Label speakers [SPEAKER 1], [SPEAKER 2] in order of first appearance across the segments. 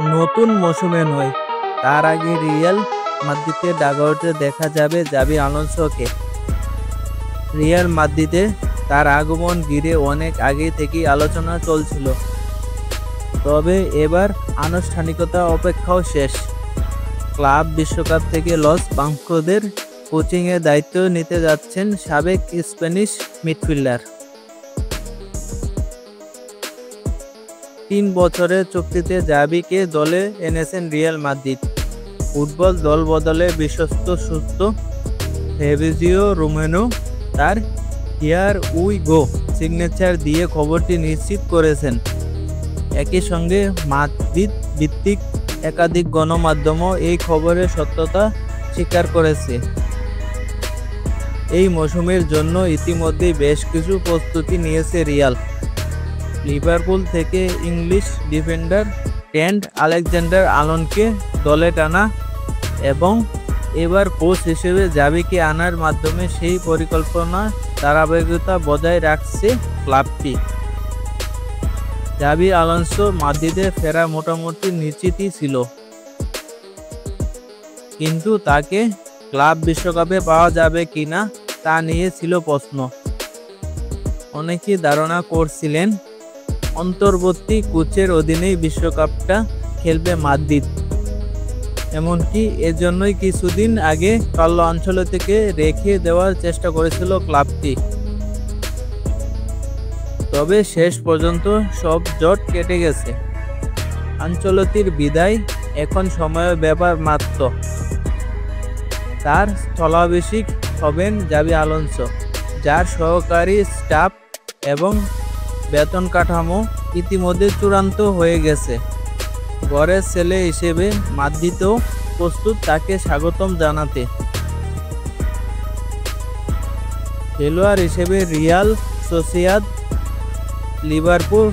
[SPEAKER 1] নতুন মৌসুমে নয়, তার আগে রিয়াল মাদ্রিদের ডাগআউটে দেখা যাবে জাভি আলোনসোকে। রিয়াল মাদ্রিদে তার আগমন ঘিরে অনেক আগে থেকেই আলোচনা চলছিল, তবে এবার আনুষ্ঠানিকতা অপেক্ষাও শেষ। ক্লাব বিশ্বকাপ থেকে লস ব্লাঙ্কোদের কোচিংয়ের দায়িত্ব নিতে যাচ্ছেন সাবেক স্প্যানিশ মিডফিল্ডার। 3 বছরের চুক্তিতে জাভিকে দলে এনেছেন রিয়াল মাদ্রিদ। ফুটবল দল বদলে বিশ্বস্ত সূত্র ফেব্রিজিও রোমানো তার হিয়ার উই গো সিগনেচার দিয়ে খবরটি নিশ্চিত করেছেন। একই সঙ্গে মাদ্রিদ ভিত্তিক একাধিক গণমাধ্যমও এই খবরের সত্যতা স্বীকার করেছে। এই মৌসুমের জন্য ইতিমধ্যেই বেশ কিছু প্রস্তুতি নিয়েছে রিয়াল। লিভারপুল থেকে ইংলিশ ডিফেন্ডার ট্রেন্ট আলেকজান্ডার-আর্নল্ডকে দলে টানা এবং এবার কোচ হিসেবে জাভিকে আনার মাধ্যমে সেই পরিকল্পনা ধারাবাহিকতা বজায় রাখছে ক্লাবটি। জাভি আলোনসো মাদ্রিদে ফেরা মোটামুটি নিশ্চিতই ছিল, কিন্তু তাকে ক্লাব বিশ্বকাপে পাওয়া যাবে কিনা তা নিয়ে ছিল প্রশ্ন। অনেকেই ধারণা করছিলেন অন্তর্বর্তী কোচের অধীনেই বিশ্বকাপটা খেলবে মাদ্রিদ। এমনকি এজন্যই কিছুদিন আগে কার্লো আনচেলত্তিকে রেখে দেওয়ার চেষ্টা করেছিল ক্লাবটি। তবে শেষ পর্যন্ত সব জট কেটে গেছে। আনচেলত্তির বিদায় এখন সময়ের ব্যাপার মাত্র। তার স্থলাভিষিক্ত হবেন জাভি আলোনসো, যার সহকারী স্টাফ এবং বেতন কাঠামো ইতিমধ্যে চূড়ান্ত হয়ে গেছে। ঘরের ছেলে হিসেবে মাদ্রিদও প্রস্তুত তাকে স্বাগতম জানাতে। খেলোয়াড় হিসেবে Real Sociedad, Liverpool,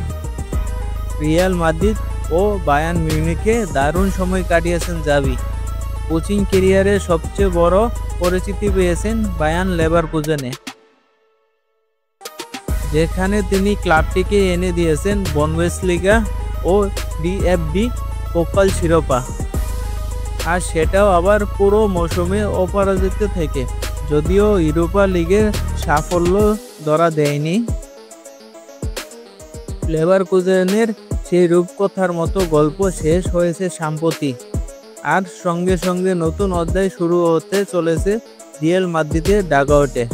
[SPEAKER 1] Real Madrid ও বায়ার্ন মিউনিখে দারুণ সময় কাটিয়েছেন জাভি। কোচিং ক্যারিয়ারে সবচেয়ে বড় পরিচিতি পেয়েছেন বায়ার্ন লেভারকুজেনে, যেখানে তিনি ক্লাবটিকে এনে দিয়েছেন বুন্দেসলিগা ও ডিএফবি পোকাল শিরোপা, আর সেটাও আবার পুরো মৌসুমে অপরাজিত থেকে। যদিও ইউরোপা লিগের সাফল্য ধরা দেয়নি, লেভারকুজেনের সেই রূপকথার মতো গল্প শেষ হয়েছে সম্প্রতি, আর সঙ্গে সঙ্গে নতুন অধ্যায় শুরু হতে চলেছে রিয়াল মাদ্রিদের ডাগআউটে।